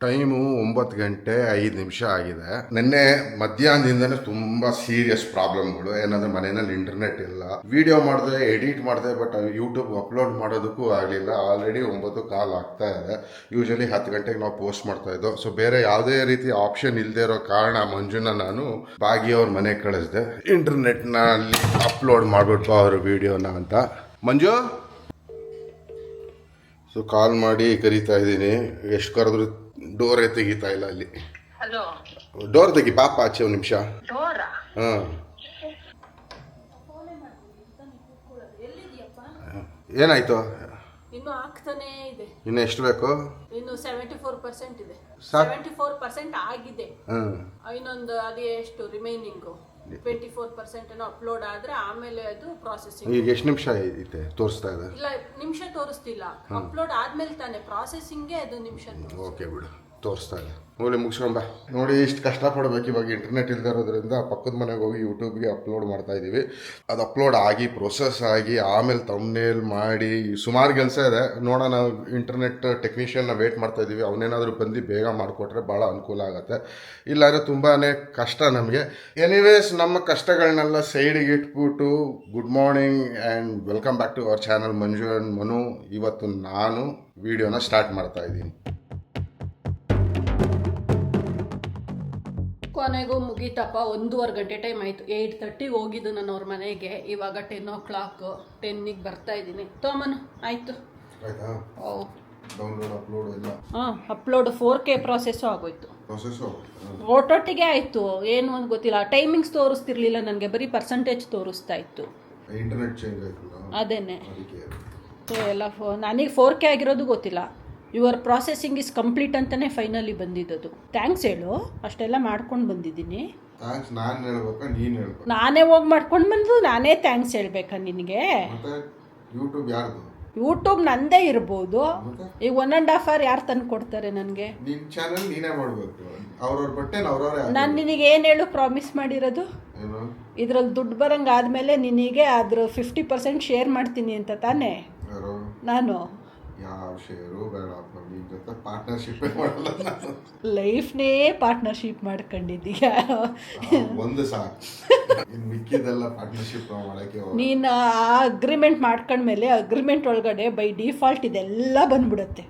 Time 9:05 ಆಗಿದೆ. ನಿನ್ನೆ ಮಧ್ಯಾಹ್ನದಿಂದನೇ ತುಂಬಾ ಸೀರಿಯಸ್ ಪ್ರಾಬ್ಲಮ್ಗಳು. ಏನಂದ್ರೆ ಮನೆಯಲ್ಲಿ ಇಂಟರ್ನೆಟ್ ಇಲ್ಲ, ವಿಡಿಯೋ ಮಾಡಿದೆ, ಎಡಿಟ್ ಮಾಡಿದೆ, ಬಟ್ ಯೂಟ್ಯೂಬ್ ಅಪ್ಲೋಡ್ ಮಾಡೋದಕ್ಕೂ ಆಗಲಿಲ್ಲ. ಆಲ್ರೆಡಿ 9:15 ಆಗ್ತಾ ಇದೆ. ಯೂಶಲಿ 10 ಗಂಟೆಗೆ ನಾವು ಪೋಸ್ಟ್ ಮಾಡ್ತಾ ಇದ್ದೋ. ಸೊ ಬೇರೆ ಯಾವುದೇ ರೀತಿ ಆಪ್ಷನ್ ಇಲ್ಲದೆ ಇರೋ ಕಾರಣ ಮಂಜುನ ನಾನು ಭಾಗಿಯವ್ರ ಮನೆಗೆ ಕಳಿಸಿದೆ, ಇಂಟರ್ನೆಟ್ನಲ್ಲಿ ಅಪ್ಲೋಡ್ ಮಾಡಿಬಿಟ್ಟು ಅವ್ರ ವಿಡಿಯೋನ ಅಂತ. ಮಂಜು, ಸೊ ಕಾಲ್ ಮಾಡಿ ಕರೀತಾ ಇದ್ದೀನಿ. ಎಷ್ಟು ಕರೆದ್ರು ಡೋರೇ ತೆಗಿತಾ ಇಲ್ಲ ಅಲ್ಲಿ. ಹಲೋ, ಡೋರ್ ತೆಗಿ ಪಾಪ, ಆಚೆ ಒಂದು ನಿಮಿಷ. ಡೋರಾ? ಹಾಂ, ಏನಾಯ್ತು? ಇನ್ನು ಆಗ್ತಾನೆ ಇದೆ. ಇನ್ನು ಎಷ್ಟು ಬೇಕು? ಇನ್ನು 74% ಇದೆ. ಸಾಕ್. 74% ಆಗಿದೆ. ಹಾಂ, ಇನ್ನೊಂದು ಅದೇ ಎಷ್ಟು ರಿಮೈನಿಂಗು 24% ಏನೋ ಅಪ್ಲೋಡ್ ಆದ್ರೆ ಆಮೇಲೆ ಅದು ಪ್ರಾಸೆಸಿಂಗ್. ಈಗ ಎಷ್ಟು ನಿಮಿಷ ಐತೆ ತೋರಿಸ್ತಾ ಇದೆ? ಇಲ್ಲ, ನಿಮಿಷ ತೋರಿಸ್ತಿಲ್ಲ. ಅಪ್ಲೋಡ್ ಆದ್ಮೇಲೆ ತಾನೆ ಪ್ರಾಸೆಸಿಂಗ್ಗೆ ಅದು ನಿಮಿಷ. ಓಕೆ ಬಿಡು, ತೋರಿಸ್ತಾ ಇದೆ. ನೋಡಿ ಮುಗಿಸ್ಕೊಂಬ. ನೋಡಿ ಇಷ್ಟು ಕಷ್ಟಪಡ್ಬೇಕು. ಇವಾಗ ಇಂಟರ್ನೆಟ್ ಇಲ್ಲದೆ ಇರೋದ್ರಿಂದ ಪಕ್ಕದ ಮನೆಗೆ ಹೋಗಿ ಯೂಟ್ಯೂಬ್ಗೆ ಅಪ್ಲೋಡ್ ಮಾಡ್ತಾ ಇದ್ದೀವಿ. ಅದು ಅಪ್ಲೋಡ್ ಆಗಿ ಪ್ರೊಸೆಸ್ ಆಗಿ ಆಮೇಲೆ ತಮ್ನೇಲ್ ಮಾಡಿ ಸುಮಾರು ಕೆಲಸ ಇದೆ. ನೋಡೋಣ, ಇಂಟರ್ನೆಟ್ ಟೆಕ್ನಿಷಿಯನ್ನ ವೇಟ್ ಮಾಡ್ತಾ ಇದ್ದೀವಿ. ಅವನೇನಾದರೂ ಬಂದು ಬೇಗ ಮಾಡಿಕೊಟ್ರೆ ಭಾಳ ಅನುಕೂಲ ಆಗುತ್ತೆ. ಇಲ್ಲಾಂದರೆ ತುಂಬಾ ಕಷ್ಟ ನಮಗೆ. ಎನಿವೇಸ್, ನಮ್ಮ ಕಷ್ಟಗಳನ್ನೆಲ್ಲ ಸೈಡಿಗೆ ಇಟ್ಬಿಟ್ಟು good morning and welcome back to our channel Manju and Manu. ಇವತ್ತು ನಾನು ವಿಡಿಯೋನ ಸ್ಟಾರ್ಟ್ ಮಾಡ್ತಾ ಇದ್ದೀನಿ. ಕೊನೆಗೂ ಮುಗೀತಪ್ಪ. 1:15 ಗಂಟೆ ಟೈಮ್ ಆಯಿತು. 8:30 ಹೋಗಿದ್ದು ನಾನು ಅವ್ರ ಮನೆಗೆ. ಇವಾಗ 10 o'clock, 10ಗೆ ಬರ್ತಾ ಇದ್ದೀನಿ. ತೋಮನು ಆಯಿತು. ಆಯ್ತಾ? ಓ, ಡೌನ್ಲೋಡ್ ಅಪ್ಲೋಡ್ ಎಲ್ಲ ಅಪ್ಲೋಡ್ 4K ಪ್ರಾಸೆಸ್ಸು ಆಗೋಯ್ತು. ಪ್ರೊಸೆಸ್ಸು ಒಟ್ಟೊಟ್ಟಿಗೆ ಆಯಿತು. ಏನು ಅಂತ ಗೊತ್ತಿಲ್ಲ. ಟೈಮಿಂಗ್ಸ್ ತೋರಿಸ್ತಿರ್ಲಿಲ್ಲ ನನಗೆ, ಬರೀ ಪರ್ಸೆಂಟೇಜ್ ತೋರಿಸ್ತಾ ಇತ್ತು. ಇಂಟರ್ನೆಟ್ ಚೇಂಜ್ ಆಯ್ತಲ್ಲ, ಅದೇನೆ. ಅದಕ್ಕೆ. ಸೊ ಎಲ್ಲ ನನಗೆ 4K ಆಗಿರೋದು ಗೊತ್ತಿಲ್ಲ. ಯುವರ್ ಪ್ರಾಸೆಸಿಂಗ್ ಇಸ್ ಕಂಪ್ಲೀಟ್ ಅಂತಲೇ ಫೈನಲಿ ಬಂದಿದ್ದದು. ಥ್ಯಾಂಕ್ಸ್ ಹೇಳು, ಅಷ್ಟೆಲ್ಲ ಮಾಡ್ಕೊಂಡು ಬಂದಿದ್ದೀನಿ. ಥ್ಯಾಂಕ್ಸ್ ನಾನು ಹೇಳ್ಬೇಕಾ ನೀನು ಹೇಳ್ಬೇಕು? ನಾನೇ ಹೋಗಿ ಮಾಡ್ಕೊಂಡು ಬಂದು ನಾನೇ ಥ್ಯಾಂಕ್ಸ್ ಹೇಳ್ಬೇಕಾ ನಿನಗೆ? ಮತ್ತೆ ಯೂಟ್ಯೂಬ್ ಯಾರ್ದು? ಯೂಟ್ಯೂಬ್ ನಂದೇ ಇರ್ಬೋದು. ಮತ್ತೆ ಈಗ 1.5 hour ಯಾರು ತಂದು ಕೊಡ್ತಾರೆ ನನಗೆ? ನಿನ್ನ ಚಾನಲ್ ನೀನೇ ಮಾಡಬೇಕು. ಅವ್ರವ್ರ ಬಟ್ಟೆ ಅವ್ರವ್ರೆ. ನಾನು ನಿನಗೆ ಏನು ಹೇಳು ಪ್ರಾಮಿಸ್ ಮಾಡಿರೋದು? ಏನು? ಇದ್ರಲ್ಲಿ ದುಡ್ಡು ಬರಂಗೆ ಆದಮೇಲೆ ನಿನಗೆ ಅದ್ರ 50% ಶೇರ್ ಮಾಡ್ತೀನಿ ಅಂತ ತಾನೇ? ಯಾರು? ನಾನು ಯಾವ ಶೇರು ಬೇಡಪ್ಪ, ನಿನ್ನ ಜೊತೆ ಪಾರ್ಟ್ನರ್ಶಿಪ್ ಮಾಡಲ್ಲ ನಾನು. ಲೈಫ್ನೇ ಪಾರ್ಟ್ನರ್ಶಿಪ್ ಮಾಡ್ಕೊಂಡಿದ್ದೀಯ. ಒಂದು ಸಾಕು, ಇನ್ನು ಮಿಕ್ಕಿದೆಲ್ಲ ಪಾರ್ಟ್ನರ್ಶಿಪ್ ಮಾಡೋಕ್ಕೆ. ನೀನು ಆ ಅಗ್ರಿಮೆಂಟ್ ಮಾಡ್ಕೊಂಡ್ಮೇಲೆ ಅಗ್ರಿಮೆಂಟ್ ಒಳಗಡೆ ಬೈ ಡಿಫಾಲ್ಟ್ ಇದೆಲ್ಲ ಬಂದ್ಬಿಡುತ್ತೆ.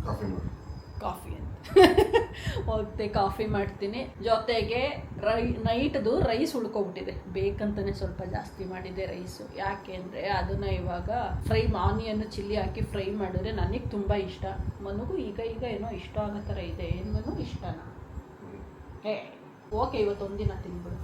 ಕಾಫಿ ಮಾಡಿ. ಕಾಫಿ ಅಂತ ಹೋಗ್ತೆ ಕಾಫಿ ಮಾಡ್ತೀನಿ. ಜೊತೆಗೆ ನೈಟ್ದು ರೈಸ್ ಉಳ್ಕೊಬಿಟ್ಟಿದೆ. ಬೇಕಂತಾನೆ ಸ್ವಲ್ಪ ಜಾಸ್ತಿ ಮಾಡಿದೆ ರೈಸು. ಯಾಕೆ ಅಂದರೆ ಅದನ್ನು ಇವಾಗ ಆನಿಯನ್ ಚಿಲ್ಲಿ ಹಾಕಿ ಫ್ರೈ ಮಾಡಿದ್ರೆ ನನಗೆ ತುಂಬ ಇಷ್ಟ. ಮನಗೂ ಈಗ ಏನೋ ಇಷ್ಟ ಆಗೋ ಥರ ಇದೆ. ಏನು ಇಷ್ಟನಾ? ಓಕೆ, ಇವತ್ತೊಂದಿನ ತಿನ್ಬಿಡು.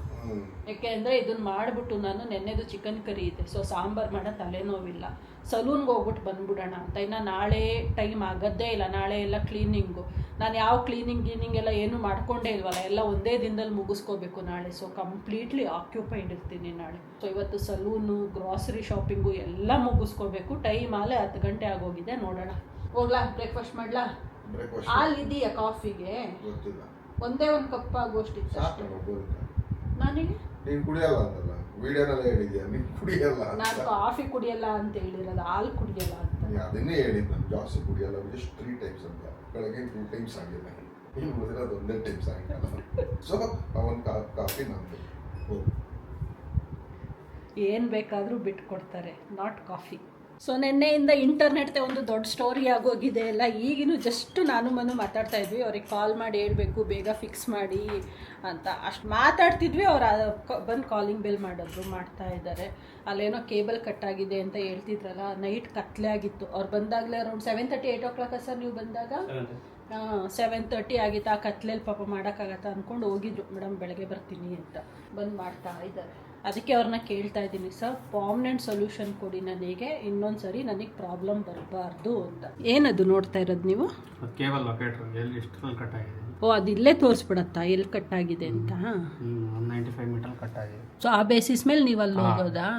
ಯಾಕೆಂದರೆ ಇದನ್ನು ಮಾಡಿಬಿಟ್ಟು ನಾನು ನೆನ್ನೆದು ಚಿಕನ್ ಕರಿ ಇದೆ. ಸೊ ಸಾಂಬಾರು ಮಾಡೋ ತಲೆನೋವಿಲ್ಲ. ಸಲೂನ್ಗೆ ಹೋಗ್ಬಿಟ್ಟು ಬಂದ್ಬಿಡೋಣ ಅಂತ. ಇನ್ನು ನಾಳೆ ಟೈಮ್ ಆಗೋದೇ ಇಲ್ಲ. ನಾಳೆ ಎಲ್ಲ ಕ್ಲೀನಿಂಗು. ನಾನು ಯಾವ ಕ್ಲೀನಿಂಗ್ ಎಲ್ಲ ಏನೂ ಮಾಡ್ಕೊಂಡೇ ಇಲ್ವಲ್ಲ, ಎಲ್ಲ ಒಂದೇ ದಿನದಲ್ಲಿ ಮುಗಿಸ್ಕೋಬೇಕು ನಾಳೆ. ಸೊ ಕಂಪ್ಲೀಟ್ಲಿ ಆಕ್ಯುಪೈಡ್ ಇರ್ತೀನಿ ನಾಳೆ. ಸೊ ಇವತ್ತು ಸಲೂನು, ಗ್ರಾಸರಿ ಶಾಪಿಂಗು ಎಲ್ಲ ಮುಗಿಸ್ಕೋಬೇಕು. ಟೈಮ್ ಆಲೆ 10 ಗಂಟೆ ಆಗೋಗಿದೆ. ನೋಡೋಣ, ಹೋಗ್ಲಾ? ಬ್ರೇಕ್ಫಾಸ್ಟ್ ಮಾಡ್ಲಾ? ಹಾಲಿದೆಯಾ ಕಾಫಿಗೆ? ಒಂದೇ ಒಂದು ಕಪ್ ಆಗೋಷ್ಟಿತ್ತು ನನಗೆ. ನೀನು ಕುಡಿಯಲ್ಲ ಅಂತಲ್ಲ ವಿಡಿಯೋನೆಲ್ಲ ಹೇಳಿದ್ಯಾ, ನೀನು ಕುಡಿಯಲ್ಲ ಅಂತ. ನಾನು ಕಾಫಿ ಕುಡಿಯಲ್ಲ ಅಂತ ಹೇಳಿರೋದು, ಹಾಲು ಕುಡಿಯಲ್ಲ ಅಂತ. ಅದನ್ನೇ ಹೇಳಿದ್ದು ನಾನು, ಜಾಸ್ತಿ ಕುಡಿಯಲ್ಲ, ಜಸ್ಟ್ 3 times ಅಂತ. ಬೆಳಗ್ಗೆ 2 times ಆಗಿದೆ, ಈಗ ಉಳಿದಿರೋದು ಒಂದೇ ಟೈಮ್ಸ್ ಆಗಿಲ್ಲ. ಸೊ ಅವನ್ ಕಾಫಿ ನಂದು. ಏನು ಬೇಕಾದರೂ ಬಿಟ್ಕೊಡ್ತಾರೆ, ನಾಟ್ ಕಾಫಿ. ಸೊ ನಿನ್ನೆಯಿಂದ ಇಂಟರ್ನೆಟ್ದೇ ಒಂದು ದೊಡ್ಡ ಸ್ಟೋರಿ ಆಗೋಗಿದೆ ಎಲ್ಲ. ಈಗಿನೂ ಜಸ್ಟ್ ನಾನು ಮನು ಮಾತಾಡ್ತಾ ಇದ್ವಿ. ಅವ್ರಿಗೆ ಕಾಲ್ ಮಾಡಿ ಹೇಳಬೇಕು ಬೇಗ ಫಿಕ್ಸ್ ಮಾಡಿ ಅಂತ. ಅಷ್ಟು ಮಾತಾಡ್ತಿದ್ವಿ. ಅವ್ರು ಬಂದು ಕಾಲಿಂಗ್ ಬೆಲ್ ಮಾಡಿದ್ರು, ಮಾಡ್ತಾ ಇದ್ದಾರೆ. ಅಲ್ಲೇನೋ ಕೇಬಲ್ ಕಟ್ಟಾಗಿದೆ ಅಂತ ಹೇಳ್ತಿದ್ರಲ್ಲ. ನೈಟ್ ಕತ್ಲೆ ಆಗಿತ್ತು. ಅವ್ರು ಬಂದಾಗಲೇ ಅರೌಂಡ್ 7:30, 8 o'clock ಸರ್ ನೀವು ಬಂದಾಗ? 7:30 ಆಗಿತ್ತು. ಆ ಕತ್ಲೆಯಲ್ಲಿ ಪಾಪ ಮಾಡೋಕ್ಕಾಗತ್ತಾ ಅಂದ್ಕೊಂಡು ಹೋಗಿದ್ರು. ಮೇಡಮ್ ಬೆಳಗ್ಗೆ ಬರ್ತೀನಿ ಅಂತ ಬಂದು ಮಾಡ್ತಾ ಇದ್ದಾರೆ. ಅದಕ್ಕೆ ಅವ್ರನ್ನ ಕೇಳ್ತಾ ಇದ್ದೀನಿ, ಸರ್ ಪರ್ಮನೆಂಟ್ ಸೊಲ್ಯೂಷನ್ ಕೊಡಿ ನನಗೆ, ಇನ್ನೊಂದು ಸರಿ ನನಗೆ ಪ್ರಾಬ್ಲಮ್ ಬರಬಾರ್ದು ಅಂತ. ಏನದು ನೋಡ್ತಾ ಇರೋದು ನೀವು? ಕೇಬಲ್ ಲೊಕೇಟರ್ ಎಲ್ಲಿ ಎಷ್ಟು ಕಟ್ ಆಗಿದೆ. ಓ, ಅದು ಇಲ್ಲೇ ತೋರಿಸ್ಬಿಡತ್ತಾ ಎಲ್ಲಿ ಕಟ್ಟಾಗಿದೆ ಅಂತ? 195 ಮೀಟರ್ ಕಟ್ ಆಗಿದೆ. ಸೊ ಆ ಬೇಸಿಸ್ ಮೇಲೆ ನೀವು ಅಲ್ಲಿ ಹೋಗೋದಾ?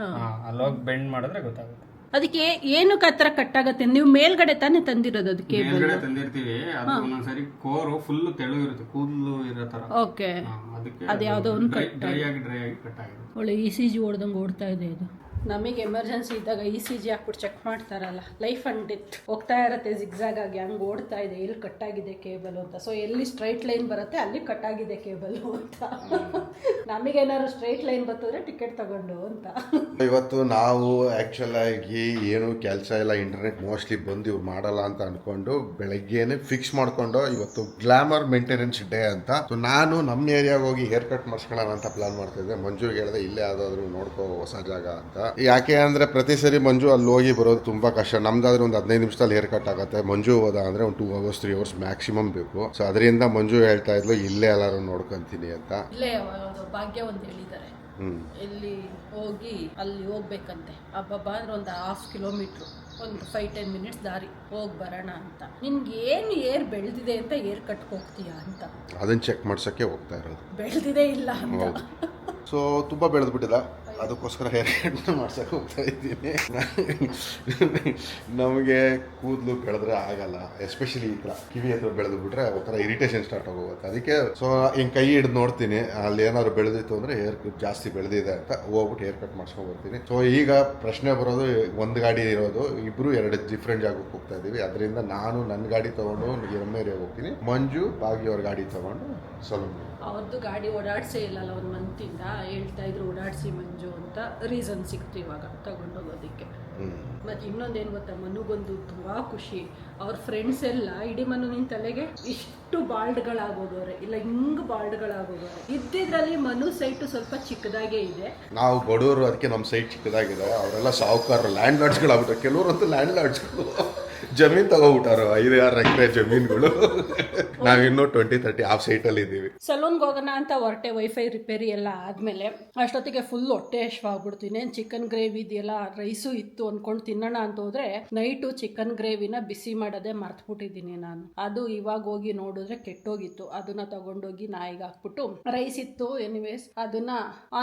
ಅಲ್ಲೋಗಿ ಬೆಂಡ್ ಮಾಡಿದ್ರೆ ಗೊತ್ತಾಗುತ್ತೆ. ಅದಕ್ಕೆ ಏನಕ್ಕೆ ಆ ಥರ ಕಟ್ಟಾಗತ್ತೆ? ನೀವು ಮೇಲ್ಗಡೆ ತಾನೇ ತಂದಿರೋದು ಅದು ಕೇಬಲ್? ಮೇಲ್ಗಡೆ ತಂದಿರ್ತೀವಿ, ಅದು ಒಂದೊಂದ್ಸರಿ ಕೋರು ಫುಲ್ ತೆಳು ಇರುತ್ತೆ, ಕೂದಲು ಇರೋ ತರ. ಓಕೆ, ಅದಕ್ಕೆ ಅದು ಯಾವುದೋ ಒಂದು ಡ್ರೈ ಆಗಿ ಕಟ್ ಆಗಿದೆ. ಒಳ್ಳೆ ECG ಓಡ್ದಂಗೆ ಓಡ್ತಾ ಇದೆ ಇದು. ನಮಗೆ ಎಮರ್ಜೆನ್ಸಿ ಇದ್ದಾಗ ECG ಹಾಕ್ಬಿಟ್ಟು ಚೆಕ್ ಮಾಡ್ತಾರಲ್ಲ, ಲೈಫ್ ಅಂಡ್ ಡೆತ್ ಹೋಗ್ತಾ ಇರತ್ತೆ ಜಿಗ್ಜಾಗ್ ಆಗಿ, ಹಂಗೆ ಓಡ್ತಾ ಇದೆ, ಎಲ್ಲಿ ಕಟ್ಟಾಗಿದೆ ಕೇಬಲ್ ಅಂತ. ಸೊ ಎಲ್ಲಿ ಸ್ಟ್ರೈಟ್ ಲೈನ್ ಬರುತ್ತೆ ಅಲ್ಲಿ ಕಟ್ಟಾಗಿದೆ ಕೇಬಲ್ ಅಂತ. ನಮಗೇನಾದ್ರು ಸ್ಟ್ರೈಟ್ ಲೈನ್ ಬರ್ತದ್ರೆ ಟಿಕೆಟ್ ತಗೊಂಡು ಅಂತ. ಇವತ್ತು ನಾವು ಆ್ಯಕ್ಚುಲ್ ಆಗಿ ಏನು ಕೆಲಸ ಇಲ್ಲ, ಇಂಟರ್ನೆಟ್ ಮೋಸ್ಟ್ಲಿ ಬಂದು ಇವ್ರು ಮಾಡಲ್ಲ ಅಂತ ಅನ್ಕೊಂಡು ಬೆಳಗ್ಗೆನೆ ಫಿಕ್ಸ್ ಮಾಡ್ಕೊಂಡು ಇವತ್ತು ಗ್ಲಾಮರ್ ಮೇಂಟೆನೆನ್ಸ್ ಡೇ ಅಂತ. ಸೊ ನಾನು ನಮ್ಮ ಏರಿಯಾಗೆ ಹೋಗಿ ಹೇರ್ ಕಟ್ ಮಾಡಿಸ್ಕೊಳ್ಳೋಣ ಅಂತ ಪ್ಲಾನ್ ಮಾಡ್ತಿದ್ದೆ. ಮಂಜುಗೆ ಹೇಳಿದೆ ಇಲ್ಲೇ ಯಾವುದಾದ್ರೂ ನೋಡ್ಕೋ ಹೊಸ ಜಾಗ ಅಂತ. ಯಾಕೆ ಅಂದರೆ ಪ್ರತಿ ಸರಿ ಮಂಜು ಅಲ್ಲಿ ಹೋಗಿ ಬರೋದು ತುಂಬ ಕಷ್ಟ. ನಮ್ದಾದ್ರೆ ಒಂದು 15 ನಿಮಿಷದಲ್ಲಿ ಹೇರ್ ಕಟ್ ಆಗುತ್ತೆ. ಮಂಜು ಹೋದ ಅಂದರೆ ಒಂದು 2 hours 3 hours ಮ್ಯಾಕ್ಸಿಮಮ್ ಬೇಕು. ಸೊ ಅದರಿಂದ ಮಂಜು ಹೇಳ್ತಾ ಇದ್ಲು ಇಲ್ಲೇ ಎಲ್ಲರೂ ನೋಡ್ಕೊಂತೀನಿ ಅಂತ. ಇಲ್ಲೇ ಭಾಗ್ಯ ಒಂದು ಹೇಳಿದ್ದಾರೆ, ಇಲ್ಲಿ ಹೋಗಿ ಅಲ್ಲಿ ಹೋಗ್ಬೇಕಂತೆ. ಅಬ್ಬಬ್ಬಾ ಅಂದ್ರೆ ಒಂದು 1/2 kilometer, ಒಂದು 5-10 minutes ದಾರಿ ಹೋಗಿ ಬರೋಣ ಅಂತ. ನಿನ್ಗೆ ಏನು ಏರ್ ಬೆಳೆದಿದೆ ಅಂತ ಏರ್ ಕಟ್ಗೆ ಹೋಗ್ತೀಯಾ ಅಂತ. ಅದನ್ನು ಚೆಕ್ ಮಾಡ್ಸೋಕ್ಕೆ ಹೋಗ್ತಾ ಇರೋದು. ಬೆಳೆದಿದೆ ಇಲ್ಲ ಅಂತ. ಸೊ ತುಂಬ ಬೆಳೆದ್ಬಿಟ್ಟಿದ, ಅದಕ್ಕೋಸ್ಕರ ಹೇರ್ ಕಟ್ ಮಾಡ್ಸೋಕೆ ಹೋಗ್ತಾ ಇದ್ದೀನಿ. ನಮಗೆ ಕೂದಲು ಬೆಳೆದ್ರೆ ಆಗಲ್ಲ, ಎಸ್ಪೆಷಲಿ ಈ ಥರ ಕಿವಿ ಹತ್ರ ಬೆಳೆದು ಬಿಟ್ರೆ ಒಂಥರ ಇರಿಟೇಷನ್ ಸ್ಟಾರ್ಟ್ ಆಗೋಗುತ್ತೆ. ಅದಕ್ಕೆ ಸೊ ಹಿಂಗೆ ಕೈ ಹಿಡಿದು ನೋಡ್ತೀನಿ, ಅಲ್ಲಿ ಏನಾದ್ರು ಬೆಳೆದಿತ್ತು ಅಂದರೆ ಹೇರ್ ಜಾಸ್ತಿ ಬೆಳೆದಿದೆ ಅಂತ ಹೋಗ್ಬಿಟ್ಟು ಹೇರ್ ಕಟ್ ಮಾಡ್ಸ್ಕೊಂಡು ಬರ್ತೀನಿ. ಸೊ ಈಗ ಪ್ರಶ್ನೆ ಬರೋದು, ಒಂದು ಗಾಡಿ ಇರೋದು, ಇಬ್ಬರು 2 ಡಿಫ್ರೆಂಟ್ ಜಾಗಕ್ಕೆ ಹೋಗ್ತಾ ಇದ್ದೀವಿ. ಅದರಿಂದ ನಾನು ನನ್ನ ಗಾಡಿ ತೊಗೊಂಡು ಎಮ್ಮೇರಿಯಾಗೆ ಹೋಗ್ತೀನಿ, ಮಂಜು ಭಾಗ್ಯವ್ರ ಗಾಡಿ ತೊಗೊಂಡು ಸಲೂನ್. ಅವ್ರದ್ದು ಗಾಡಿ ಓಡಾಡಿಸೇ ಇಲ್ಲಲ್ಲ, 1 month-ಇಂದ ಹೇಳ್ತಾ ಇದ್ರು ಓಡಾಡಿಸಿ ಮಂಜು ಅಂತ. ರೀಸನ್ ಸಿಕ್ತು ಇವಾಗ ತಗೊಂಡೋಗೋದಕ್ಕೆ. ಮತ್ತು ಇನ್ನೊಂದೇನು ಗೊತ್ತಾ, ಮನುಗೊಂದು ತುಂಬ ಖುಷಿ. ಅವ್ರ ಫ್ರೆಂಡ್ಸ್ ಎಲ್ಲ ಇಡೀ ಮನು ನಿನ್ನ ತಲೆಗೆ ಇಷ್ಟು ಬಾಲ್ಡ್ಗಳಾಗೋದವ್ರೆ, ಇಲ್ಲ ಹಿಂಗೆ ಬಾಲ್ಡ್ಗಳಾಗೋದವ್ರೆ. ಇದ್ದಿದ್ರಲ್ಲಿ ಮನು ಸೈಟು ಸ್ವಲ್ಪ ಚಿಕ್ಕದಾಗೇ ಇದೆ. ನಾವು ಬಡವರು, ಅದಕ್ಕೆ ನಮ್ಮ ಸೈಟ್ ಚಿಕ್ಕದಾಗಿದೆ. ಅವರೆಲ್ಲ ಸಾಹುಕಾರ ಲ್ಯಾಂಡ್ ಲಾರ್ಡ್ಸ್ಗಳಾಗ್ಬಿಟ್ರೆ. ಕೆಲವರಂತೂ ಲ್ಯಾಂಡ್ ಲಾರ್ಡ್ಸ್ಗಳು ಜಮೀನ್ ತಗೋಬಿಟ್ಟಾರು, 5-6 ಎಕರೆ ಜಮೀನುಗಳು. ನಾವಿನ್ನೂ 20-30 ಆಫ್ ಸೈಟಲ್ಲಿ ಇದ್ದೀವಿ. ಸಲೂನ್ಗೆ ಹೋಗೋಣ ಅಂತ ಹೊರಟೆ. ವೈಫೈ ರಿಪೇರಿ ಎಲ್ಲ ಆದಮೇಲೆ ಅಷ್ಟೊತ್ತಿಗೆ ಫುಲ್ ಹೊಟ್ಟೆ ಹಶ್ವಾಗ್ಬಿಡ್ತೀನಿ. ಚಿಕನ್ ಗ್ರೇವಿ ಇದೆಯಲ್ಲ, ರೈಸು ಇತ್ತು ಅಂದ್ಕೊಂಡು ತಿನ್ನೋಣ ಅಂತ ಹೋದ್ರೆ ನೈಟು ಚಿಕನ್ ಗ್ರೇವಿನ ಬಿಸಿ ಮಾಡೋದೇ ಮರ್ತ್ಬಿಟ್ಟಿದ್ದೀನಿ ನಾನು. ಅದು ಇವಾಗ ಹೋಗಿ ನೋಡಿದ್ರೆ ಕೆಟ್ಟೋಗಿತ್ತು. ಅದನ್ನ ತಗೊಂಡೋಗಿ ನಾಯಿಗೆ ಹಾಕ್ಬಿಟ್ಟು, ರೈಸ್ ಇತ್ತು ಎನಿವೇಸ್, ಅದನ್ನ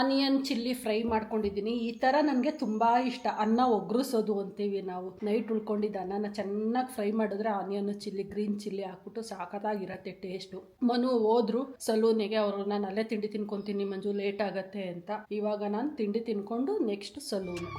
ಆನಿಯನ್ ಚಿಲ್ಲಿ ಫ್ರೈ ಮಾಡ್ಕೊಂಡಿದ್ದೀನಿ. ಈ ಥರ ನನಗೆ ತುಂಬಾ ಇಷ್ಟ. ಅನ್ನ ಒಗ್ರಿಸೋದು ಅಂತೀವಿ ನಾವು. ನೈಟ್ ಉಳ್ಕೊಂಡಿದ್ದ ಅನ್ನನ ಚೆನ್ನಾಗಿ ಫ್ರೈ ಮಾಡಿದ್ರೆ ಆನಿಯನ್ ಚಿಲ್ಲಿ, ಗ್ರೀನ್ ಚಿಲ್ಲಿ ಹಾಕ್ಬಿಟ್ಟು ಸಾಕತ್ತಾಗಿರತ್ತೆ ಟೇಸ್ಟು. ಮನು ಹೋದ್ರು ಸಲೂನಿಗೆ. ಅವರು ನಾನು ಅಲ್ಲೇ ತಿಂಡಿ ತಿನ್ಕೊಂತೀನಿ ಮಂಜು, ಲೇಟ್ ಆಗತ್ತೆ ಅಂತ. ಇವಾಗ ನಾನು ತಿಂಡಿ ತಿನ್ಕೊಂಡು ನೆಕ್ಸ್ಟ್ ಸಲೂನು.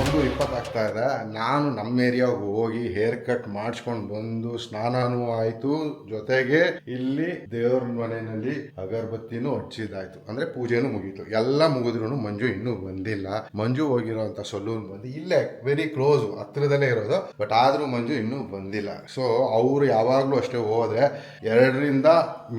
ಒಂದು 20 ಆಗ್ತಾ ಇದೆ. ನಾನು ನಮ್ಮ ಏರಿಯಾಗೆ ಹೋಗಿ ಹೇರ್ ಕಟ್ ಮಾಡಿಸ್ಕೊಂಡು ಬಂದು ಸ್ನಾನನೂ ಆಯ್ತು, ಜೊತೆಗೆ ಇಲ್ಲಿ ದೇವ್ರ ಮನೆಯಲ್ಲಿ ಅಗರಬತ್ತಿನೂ ಹಚ್ಚಿದಾಯ್ತು. ಅಂದ್ರೆ ಪೂಜೆನೂ ಮುಗೀತು. ಎಲ್ಲ ಮುಗಿದ್ರು ಮಂಜು ಇನ್ನೂ ಬಂದಿಲ್ಲ. ಮಂಜು ಹೋಗಿರೋಂಥ ಸಲೂನ್ ಬಂದು ಇಲ್ಲೇ ವೆರಿ ಕ್ಲೋಸ್, ಹತ್ರದಲ್ಲೇ ಇರೋದು. ಬಟ್ ಆದ್ರೂ ಮಂಜು ಇನ್ನೂ ಬಂದಿಲ್ಲ. ಸೊ ಅವರು ಯಾವಾಗಲೂ ಅಷ್ಟೇ ಹೋದ್ರೆ 2ರಿಂದ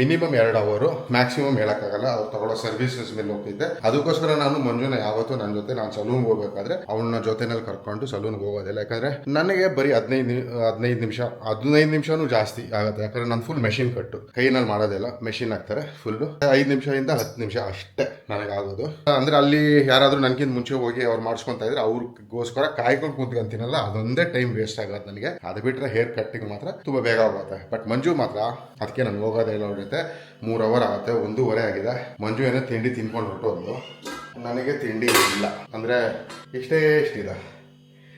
ಮಿನಿಮಮ್ 2 hour, ಮ್ಯಾಕ್ಸಿಮಮ್ ಹೇಳಕ್ಕಾಗಲ್ಲ. ಅವ್ರು ತಗೊಳ್ಳೋ ಸರ್ವಿಸಸ್ ಮೇಲೆ ಹೋಗ್ತಿದ್ದೆ. ಅದಕ್ಕೋಸ್ಕರ ನಾನು ಮಂಜುನ ಯಾವತ್ತೂ ನನ್ನ ಜೊತೆ, ನಾನು ಸಲೂನ್ಗೆ ಹೋಗ್ಬೇಕಾದ್ರೆ ಅವನ ಜೊತೆನಲ್ಲಿ ಕರ್ಕೊಂಡು ಸಲೂನ್ಗೆ ಹೋಗೋದಿಲ್ಲ. ಯಾಕಂದ್ರೆ ನನಗೆ ಬರೀ 15 ನಿಮಿಷನೂ ಜಾಸ್ತಿ ಆಗುತ್ತೆ. ಯಾಕಂದ್ರೆ ನಾನು ಫುಲ್ ಮೆಷಿನ್ ಕಟ್ಟು, ಕೈನಲ್ಲಿ ಮಾಡೋದಿಲ್ಲ, ಮೆಷಿನ್ ಹಾಕ್ತಾರೆ ಫುಲ್. 5 ನಿಮಿಷದಿಂದ 10 ನಿಮಿಷ ಅಷ್ಟೇ ನನಗಾಗೋದು. ಅಂದ್ರೆ ಅಲ್ಲಿ ಯಾರಾದ್ರೂ ನನಗಿಂತ ಮುಂಚೆ ಹೋಗಿ ಅವ್ರು ಮಾಡಿಸ್ಕೊಂತ ಇದ್ರೆ ಅವ್ರಿಗೋಸ್ಕರ ಕಾಯ್ಕೊಂಡು ಕೂತ್ಕೊಂತೀನಲ್ಲ, ಅದೊಂದೇ ಟೈಮ್ ವೇಸ್ಟ್ ಆಗುತ್ತೆ ನನಗೆ. ಅದು ಬಿಟ್ರೆ ಹೇರ್ ಕಟ್ಟಿಂಗ್ ಮಾತ್ರ ತುಂಬಾ ಬೇಗ ಆಗುತ್ತೆ. ಬಟ್ ಮಂಜು ಮಾತ್ರ, ಅದಕ್ಕೆ ನಾನು ಹೋಗೋದೇ ಇಲ್ಲ. ಅವ್ರ ಜೊತೆ 3 hour ಆಗುತ್ತೆ, 1:30 ಆಗಿದೆ. ಮಂಜು ಏನೋ ತಿಂಡಿ ತಿನ್ಕೊಂಡು ಹೊರಟೋದು. ನನಗೆ ತಿಂಡಿ ಇಲ್ಲ, ಅಂದರೆ ಎಷ್ಟಿದೆ,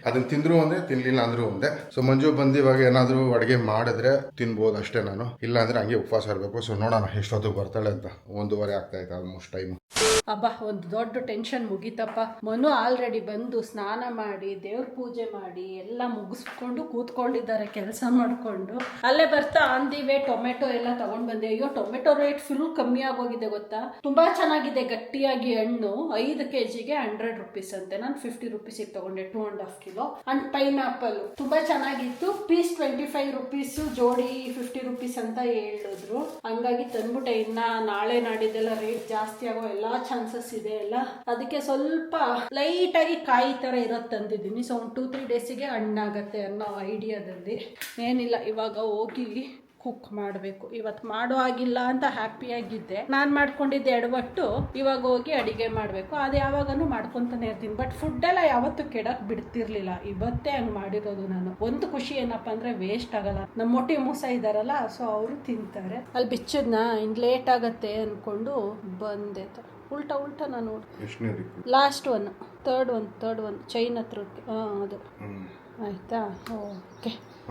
ಅದನ್ನ ತಿಂದ್ರು ಒಂದೇ, ತಿನ್ಲಿಲ್ಲ ಅಂದ್ರೂ ಒಂದೇ. ಸೊ ಮಂಜು ಬಂದು ಇವಾಗ ಏನಾದರೂ ಅಡುಗೆ ಮಾಡಿದ್ರೆ ತಿನ್ಬೋದು ಅಷ್ಟೇ ನಾನು. ಇಲ್ಲ ಅಂದರೆ ಹಂಗೆ ಉಪವಾಸ ಇರಬೇಕು. ಸೊ ನೋಡೋಣ ಎಷ್ಟೊತ್ತಿಗೆ ಬರ್ತಾಳೆ ಅಂತ. 1:30 ಆಗ್ತಾಯಿತ್ತು ಆಲ್ಮೋಸ್ಟ್ ಟೈಮ್. ಅಬ್ಬಾ, ಒಂದು ದೊಡ್ಡ ಟೆನ್ಷನ್ ಮುಗೀತಪ್ಪ. ಮನು ಆಲ್ರೆಡಿ ಬಂದು ಸ್ನಾನ ಮಾಡಿ ದೇವ್ರ ಪೂಜೆ ಮಾಡಿ ಎಲ್ಲ ಮುಗಿಸ್ಕೊಂಡು ಕೂತ್ಕೊಂಡಿದ್ದಾರೆ ಕೆಲಸ ಮಾಡಿಕೊಂಡು. ಅಲ್ಲೇ ಬರ್ತಾ ಆನ್ ದಿ ವೇ ಟೊಮೆಟೊ ಎಲ್ಲ ತಗೊಂಡ್ ಬಂದೆ. ಅಯ್ಯೋ, ಟೊಮೆಟೊ ರೇಟ್ ಫುಲ್ ಕಮ್ಮಿ ಆಗೋಗಿದೆ ಗೊತ್ತಾ. ತುಂಬಾ ಚೆನ್ನಾಗಿದೆ, ಗಟ್ಟಿಯಾಗಿ ಹಣ್ಣು. 5 kgಗೆ 100 rupees ಅಂತೆ. ನಾನು 50 rupees ತಗೊಂಡೆ, 2.5 kg. ಅಂಡ್ ಪೈನಾಪಲ್ ತುಂಬಾ ಚೆನ್ನಾಗಿತ್ತು. ಪೀಸ್ 25 rupees, ಜೋಡಿ 50 rupees ಅಂತ ಹೇಳಿದ್ರು. ಹಂಗಾಗಿ ತಂದ್ಬಿಟ್ಟೆ. ಇನ್ನ ನಾಳೆ ನಾಡಿದ್ದೆಲ್ಲ ರೇಟ್ ಜಾಸ್ತಿ ಆಗೋ ಎಲ್ಲಾ ಚಾನ್ಸಸ್ ಇದೆ ಅಲ್ಲ. ಅದಕ್ಕೆ ಸ್ವಲ್ಪ ಲೈಟ್ ಆಗಿ ಕಾಯಿ ತರ ಇರೋದು ತಂದಿದ್ದೀನಿ. ಸೊ ಒಂದು 2-3 ಡೇಸಿಗೆ ಹಣ್ಣಾಗತ್ತೆ ಅನ್ನೋ ಐಡಿಯಾದಲ್ಲಿ. ಏನಿಲ್ಲ, ಇವಾಗ ಹೋಗಿ ಕುಕ್ ಮಾಡಬೇಕು. ಇವತ್ತು ಮಾಡೋ ಆಗಿಲ್ಲ ಅಂತ ಹ್ಯಾಪಿಯಾಗಿದ್ದೆ. ನಾನು ಮಾಡ್ಕೊಂಡಿದ್ದೆ ಎಡವಟ್ಟು. ಇವಾಗ ಹೋಗಿ ಅಡಿಗೆ ಮಾಡಬೇಕು. ಅದು ಯಾವಾಗನೂ ಮಾಡ್ಕೊತಾನೆ ಇರ್ತೀನಿ. ಬಟ್ ಫುಡ್ ಎಲ್ಲ ಯಾವತ್ತೂ ಕೆಡಕ್ ಬಿಡ್ತಿರ್ಲಿಲ್ಲ. ಇವತ್ತೇ ಹಂಗೆ ಮಾಡಿರೋದು ನಾನು. ಒಂದು ಖುಷಿ ಏನಪ್ಪ ಅಂದ್ರೆ ವೇಸ್ಟ್ ಆಗಲ್ಲ. ನಮ್ಮ ಮೊಟ್ಟೆ ಮೂಸ ಇದ್ದಾರಲ್ಲ, ಸೊ ಅವರು ತಿಂತಾರೆ. ಅಲ್ಲಿ ಬಿಚ್ಚದ್ನ ಇನ್ನು ಲೇಟ್ ಆಗತ್ತೆ ಅಂದ್ಕೊಂಡು ಬಂದೆ. ಉಲ್ಟಾ ಉಲ್ಟಾ ನಾನು ಎಷ್ಟನೇ ದಿಕ್ಕು? Last one third one chain ಹತ್ರಕ್ಕೆ ಅದು ಆಯಿತಾ.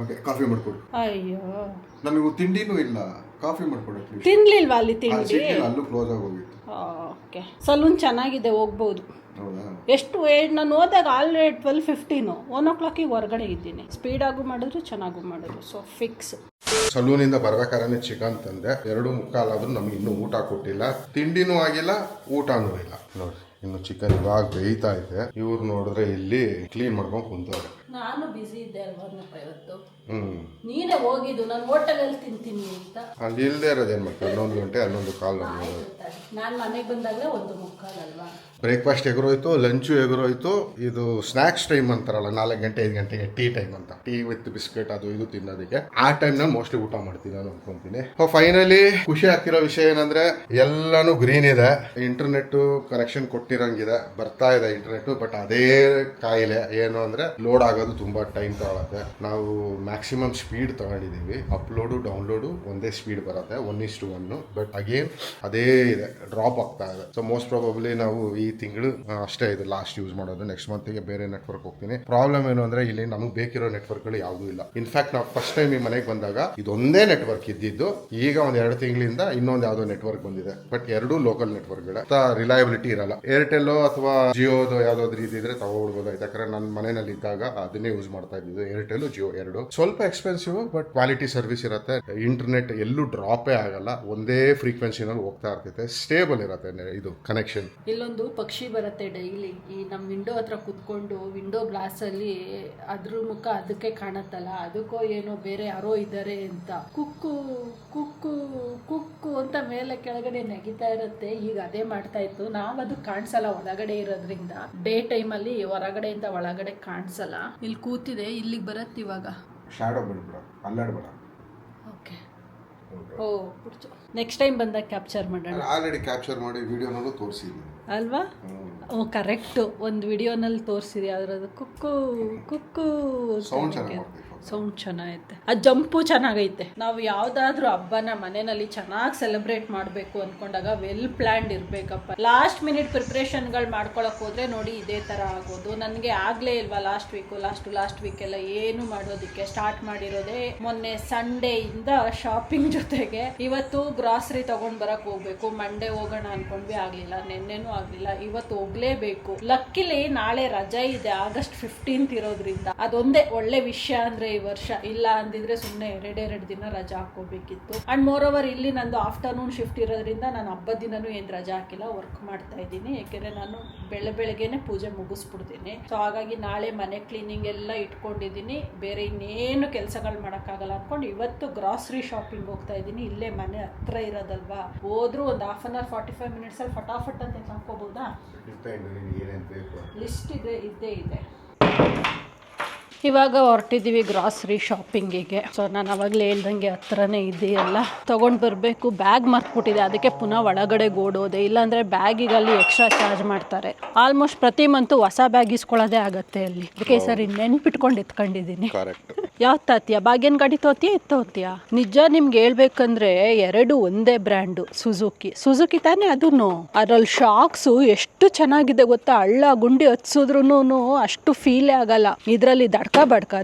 ಓಕೆ ಕಾಫಿ ಮಾಡ್ಕೊಡು. ಅಯ್ಯೋ ನಮಗೂ ತಿಂಡಿನೂ ಇಲ್ಲ, ಕಾಫಿ ಮಾಡ್ಕೊಡು. ತಿನ್ಲಿಲ್ವಾ ಅಲ್ಲಿ ತಿಂಡಿ? ಅಲ್ಲೂ ಕ್ಲೋಸ್ ಆಗೋಗಿತ್ತು. ಓಕೆ ಸಲೂನ್ ಚೆನ್ನಾಗಿದೆ, ಹೋಗ್ಬೋದು. ಎಷ್ಟು ನಾನು ಹೋದಾಗ ಆಲ್ರೆಡಿ 12:15 1 o'clock ಹೊರಗಡೆ ಇದ್ದೀನಿ. ಸ್ಪೀಡಾಗೂ ಮಾಡಿದ್ರು ಚೆನ್ನಾಗೂ ಮಾಡಿದ್ರು, ಸೊ ಫಿಕ್ಸ್. ಸಲೂನಿಂದ ಬರ್ಬೇಕಾದ್ರೆ ಚಿಕನ್ ತಂದೆ, 2:15 ಆದ್ರೂ ನಮ್ಗೆ ಇನ್ನೂ ಊಟ ಕೊಟ್ಟಿಲ್ಲ, ತಿಂಡಿನೂ ಆಗಿಲ್ಲ, ಊಟನೂ ಇಲ್ಲ. ನೋಡಿ ಇನ್ನು ಚಿಕನ್ ಇವಾಗ ಬೇಯ್ತಾ ಇದೆ. ಇವ್ರು ನೋಡಿದ್ರೆ ಇಲ್ಲಿ ಕ್ಲೀನ್ ಮಾಡ್ಕೊಂಡು ಕುಂತವ್ರೆ. ನಾನು ಬಿಸಿ ಇದ್ದೆ ಅಲ್ವಾ ಇವತ್ತು. ನೀನೇ ಹೋಗಿದ್ದು, ನಾನು ಹೋಟೆಲಲ್ಲಿ ತಿಂತೀನಿ ಅಂತ. ಅಲ್ಲಿ ಇಲ್ಲದೆ ಇರೋದೇನು ಮಾಡ್ತಾರೆ, 11 ಗಂಟೆ 11:15. ನಾನು ಮನೆಗೆ ಬಂದಾಗಲೇ 1:15 ಅಲ್ವಾ. ಬ್ರೇಕ್ಫಾಸ್ಟ್ ಎಗರೋಯ್ತು, ಲಂಚು ಎಗರೋಯ್ತು. ಇದು ಸ್ನ್ಯಾಕ್ಸ್ ಟೈಮ್ ಅಂತಾರಲ್ಲ, 4 ಗಂಟೆ 5 ಗಂಟೆಗೆ ಟೀ ಟೈಮ್ ಅಂತ, ಟೀ ವಿತ್ ಬಿಸ್ಕೆಟ್ ಅದು ಇದು ತಿನ್ನೋದಕ್ಕೆ. ಆ ಟೈಮ್ನಲ್ಲಿ ಮೋಸ್ಟ್ಲಿ ಊಟ ಮಾಡ್ತೀನಿ ನಾನು ಅನ್ಕೊಂತೀನಿ. ಫೈನಲಿ ಖುಷಿ ಆಗ್ತಿರೋ ವಿಷಯ ಏನಂದ್ರೆ ಎಲ್ಲಾನು ಗ್ರೀನ್ ಇದೆ, ಇಂಟರ್ನೆಟ್ ಕನೆಕ್ಷನ್ ಕೊಟ್ಟಿರಂಗಿದೆ, ಬರ್ತಾ ಇದೆ ಇಂಟರ್ನೆಟ್. ಬಟ್ ಅದೇ ಕಾಯಿಲೆ ಏನು ಅಂದ್ರೆ ಲೋಡ್ ಆಗೋದು ತುಂಬಾ ಟೈಮ್ ತಗೊಳತ್ತೆ. ನಾವು ಮ್ಯಾಕ್ಸಿಮಮ್ ಸ್ಪೀಡ್ ತಗೊಂಡಿದೀವಿ, ಅಪ್ಲೋಡು ಡೌನ್ಲೋಡು ಒಂದೇ ಸ್ಪೀಡ್ ಬರುತ್ತೆ, 1:1. ಬಟ್ ಅಗೇನ್ ಅದೇ ಇದೆ, ಡ್ರಾಪ್ ಆಗ್ತಾ ಇದೆ. ಸೊ ಮೋಸ್ಟ್ ಪ್ರಾಬಬ್ಲಿ ನಾವು ಈ ತಿಂಗಳು ಅಷ್ಟೇ ಇದು ಲಾಸ್ಟ್ ಯೂಸ್ ಮಾಡೋದು. ನೆಕ್ಸ್ಟ್ ಮಂತ್ಗೆ ಬೇರೆ ನೆಟ್ವರ್ಕ್ ಹೋಗ್ತೀನಿ. ಪ್ರಾಬ್ಲಮ್ ಏನು ಅಂದ್ರೆ ಇಲ್ಲಿ ನಮಗೆ ಬೇಕಿರೋ ನೆಟ್ವರ್ಕ್ಗಳು ಯಾವುದೂ ಇಲ್ಲ. ಇನ್ಫ್ಯಾಕ್ಟ್ ನಾವು ಫಸ್ಟ್ ಟೈಮ್ ಈ ಮನೆಗೆ ಬಂದಾಗ ಇದೊಂದೇ ನೆಟ್ವರ್ಕ್ ಇದ್ದಿದ್ದು, ಈಗ ಒಂದು 2 ತಿಂಗಳಿಂದ ಇನ್ನೊಂದು ಯಾವುದೋ ನೆಟ್ವರ್ಕ್ ಬಂದಿದೆ. ಬಟ್ 2 ಲೋಕಲ್ ನೆಟ್ವರ್ಕ್ಗಳ ರಿಲಯಬಿಲಿಟಿ ಇರಲ್ಲ. ಏರ್ಟೆಲ್ ಅಥವಾ ಜಿಯೋದು ಯಾವ್ದಾದ್ರು ಇದ್ರೆ ತಗೋಬಿಡ್ಬೋದು. ಯಾಕಂದ್ರೆ ನನ್ನ ಮನೆಯಲ್ಲಿ ಇದ್ದಾಗ ಅದನ್ನೇ ಯೂಸ್ ಮಾಡ್ತಾ ಇದ್ದಿದ್ದು, ಏರ್ಟೆಲ್ ಜಿಯೋ 2. ಸ್ವಲ್ಪ ಎಕ್ಸ್ಪೆನ್ಸಿವ್ ಬಟ್ ಕ್ವಾಲಿಟಿ ಸರ್ವಿಸ್ ಇರುತ್ತೆ. ಇಂಟರ್ನೆಟ್ ಎಲ್ಲೂ ಡ್ರಾಪೇ ಆಗಲ್ಲ, ಒಂದೇ ಫ್ರೀಕ್ವೆನ್ಸಿನಲ್ಲಿ ಹೋಗ್ತಾ ಇರ್ತೈತೆ, ಸ್ಟೇಬಲ್ ಇರುತ್ತೆ ಇದು ಕನೆಕ್ಷನ್. ಇಲ್ಲೊಂದು ಪಕ್ಷಿ ಬರುತ್ತೆ ಡೈಲಿ, ಈ ನಮ್ಮ ವಿಂಡೋ ಹತ್ರ ಕುತ್ಕೊಂಡು ವಿಂಡೋ ಗ್ಲಾಸಲ್ಲಿ ಅದ್ರ ಮುಖ ಅದಕ್ಕೆ ಕಾಣತ್ತಲ್ಲ, ಅದಕ್ಕೋ ಏನೋ ಬೇರೆ ಯಾರೋ ಇದ್ದಾರೆ ಅಂತ ಕುಕ್ಕು ಕುಕ್ಕು ಕುಕ್ಕು ಅಂತ ಮೇಲೆ ಕೆಳಗಡೆ ನೆಗಿತಾ ಇರುತ್ತೆ. ಈಗ ಅದೇ ಮಾಡ್ತಾ ಇತ್ತು. ನಾವು ಅದು ಕಾಣಿಸಲ್ಲ ಒಳಗಡೆ ಇರೋದ್ರಿಂದ, ಡೇ ಟೈಮಲ್ಲಿ ಹೊರಗಡೆಯಿಂದ ಒಳಗಡೆ ಕಾಣಿಸಲ್ಲ. ಇಲ್ಲಿ ಕೂತಿದೆ, ಇಲ್ಲಿಗೆ ಬರುತ್ತೆ ಇವಾಗ. ಶಾಡೋ ಬಿಡ್ಬೇಡ, ಅಲ್ಲಾಡ್ಬೇಡ. ಓಕೆ, ಓ ನೆಕ್ಸ್ಟ್ ಟೈಮ್ ಬಂದಾಗ ಕ್ಯಾಪ್ಚರ್ ಮಾಡೋಣ. ಆಲ್ರೆಡಿ ಕ್ಯಾಪ್ಚರ್ ಮಾಡಿ ವಿಡಿಯೋನಲ್ಲೂ ತೋರಿಸಿದ್ದೀನಿ ಅಲ್ವಾ? ಕರೆಕ್ಟು, ಒಂದು ವಿಡಿಯೋನಲ್ಲಿ ತೋರಿಸಿದೆ. ಯಾವ್ದು ಕುಕ್ಕು ಕುಕ್ಕು ಸೌಂಡ್ ಚೆನ್ನಾಗೈತೆ, ಆ ಜಂಪು ಚೆನ್ನಾಗೈತೆ. ನಾವು ಯಾವುದಾದ್ರೂ ಹಬ್ಬನ ಮನೆಯಲ್ಲಿ ಚೆನ್ನಾಗಿ ಸೆಲೆಬ್ರೇಟ್ ಮಾಡಬೇಕು ಅಂದ್ಕೊಂಡಾಗ ವೆಲ್ ಪ್ಲ್ಯಾನ್ಡ್ ಇರಬೇಕಪ್ಪ. ಲಾಸ್ಟ್ ಮಿನಿಟ್ ಪ್ರಿಪ್ರೇಷನ್ಗಳು ಮಾಡ್ಕೊಳಕ್ಕೆ ಹೋದ್ರೆ ನೋಡಿ ಇದೇ ಥರ ಆಗೋದು. ನನಗೆ ಆಗಲೇ ಇಲ್ವಾ ಲಾಸ್ಟ್ ವೀಕೆಲ್ಲ ಏನು ಮಾಡೋದಕ್ಕೆ ಸ್ಟಾರ್ಟ್ ಮಾಡಿರೋದೇ ಮೊನ್ನೆ ಸಂಡೇಯಿಂದ ಶಾಪಿಂಗ್ ಜೊತೆಗೆ. ಇವತ್ತು ಗ್ರಾಸರಿ ತೊಗೊಂಡು ಬರಕ್ಕೆ ಹೋಗ್ಬೇಕು, ಮಂಡೇ ಹೋಗೋಣ ಅಂದ್ಕೊಂಡ್ವಿ, ಆಗಲಿಲ್ಲ. ನೆನ್ನೆನೂ ಆಗಲಿಲ್ಲ, ಇವತ್ತು ಹೋಗ್ಲೇಬೇಕು. ಲಕ್ಕಿಲಿ ನಾಳೆ ರಜೆ ಇದೆ, August 15th ಇರೋದ್ರಿಂದ. ಅದೊಂದೇ ಒಳ್ಳೆ ವಿಷಯ ಅಂದರೆ ಈ ವರ್ಷ. ಇಲ್ಲ ಅಂದಿದ್ರೆ ಸುಮ್ಮನೆ 2 ದಿನ ರಜಾ ಹಾಕೋಬೇಕಿತ್ತು. ಅಂಡ್ ಮೋರ್ ಓವರ್ ಇಲ್ಲಿ ನಂದು ಆಫ್ಟರ್ನೂನ್ ಶಿಫ್ಟ್ ಇರೋದ್ರಿಂದ ನಾನು ಹಬ್ಬದ ದಿನನೂ ಏನು ರಜಾ ಹಾಕಿಲ್ಲ, ವರ್ಕ್ ಮಾಡ್ತಾ ಇದ್ದೀನಿ. ಯಾಕೆಂದರೆ ನಾನು ಬೆಳಗ್ಗೆನೆ ಪೂಜೆ ಮುಗಿಸ್ಬಿಡ್ತೀನಿ. ಸೊ ಹಾಗಾಗಿ ನಾಳೆ ಮನೆ ಕ್ಲೀನಿಂಗ್ ಎಲ್ಲ ಇಟ್ಕೊಂಡಿದ್ದೀನಿ, ಬೇರೆ ಇನ್ನೇನು ಕೆಲಸಗಳು ಮಾಡೋಕ್ಕಾಗಲ್ಲ ಅಂದ್ಕೊಂಡು ಇವತ್ತು ಗ್ರಾಸರಿ ಶಾಪಿಂಗ್ ಹೋಗ್ತಾ ಇದ್ದೀನಿ. ಇಲ್ಲೇ ಮನೆ ಹತ್ರ ಇರೋದಲ್ವಾ, ಹೋದ್ರೂ ಒಂದು 1/2 hour 45 minutes ಫಟಾಫಟ್ ಅಂತ ಹಾಕೋಬೋದಾ? ಲಿಸ್ಟ್ ಇದ್ದೇ ಇದೆ. ಇವಾಗ ಹೊರಟಿದ್ದೀವಿ ಗ್ರಾಸರಿ ಶಾಪಿಂಗಿಗೆ. ಸೊ ನಾನು ಅವಾಗಲೇ ಹೇಳ್ದಂಗೆ ಹತ್ರನೇ ಇದೆಯಲ್ಲ, ತೊಗೊಂಡು ಬರಬೇಕು. ಬ್ಯಾಗ್ ಮರ್ತ್ಬಿಟ್ಟಿದೆ, ಅದಕ್ಕೆ ಪುನಃ ಒಳಗಡೆ ಓಡೋದೆ. ಇಲ್ಲಾಂದರೆ ಬ್ಯಾಗಿಗಲ್ಲಿ ಎಕ್ಸ್ಟ್ರಾ ಚಾರ್ಜ್ ಮಾಡ್ತಾರೆ. ಆಲ್ಮೋಸ್ಟ್ ಪ್ರತಿ ಮಂತು ಹೊಸ ಬ್ಯಾಗ್ ಇಸ್ಕೊಳ್ಳೋದೇ ಆಗುತ್ತೆ ಅಲ್ಲಿ. ಅದಕ್ಕೆ ಸರಿ ನೆನ್ಪಿಟ್ಕೊಂಡು ಎತ್ಕೊಂಡಿದ್ದೀನಿ. ಯಾವ್ದು ತಾತೀಯ? ಬಾಗಿನ ಗಾಡಿ ತೋತೀಯಾ? ನಿಜ ನಿಮ್ಗೆ ಹೇಳ್ಬೇಕಂದ್ರೆ 2 ಒಂದೇ ಬ್ರ್ಯಾಂಡು, ಸುಜುಕಿ ತಾನೇ ಅದೂ. ಅದ್ರಲ್ಲಿ ಶಾಕ್ಸು ಎಷ್ಟು ಚೆನ್ನಾಗಿದೆ ಗೊತ್ತಾ, ಹಳ್ಳ ಗುಂಡಿ ಹತ್ಸಿದ್ರು ಅಷ್ಟು ಫೀಲೇ ಆಗಲ್ಲ. ಇದರಲ್ಲಿ ದಡ್ಕ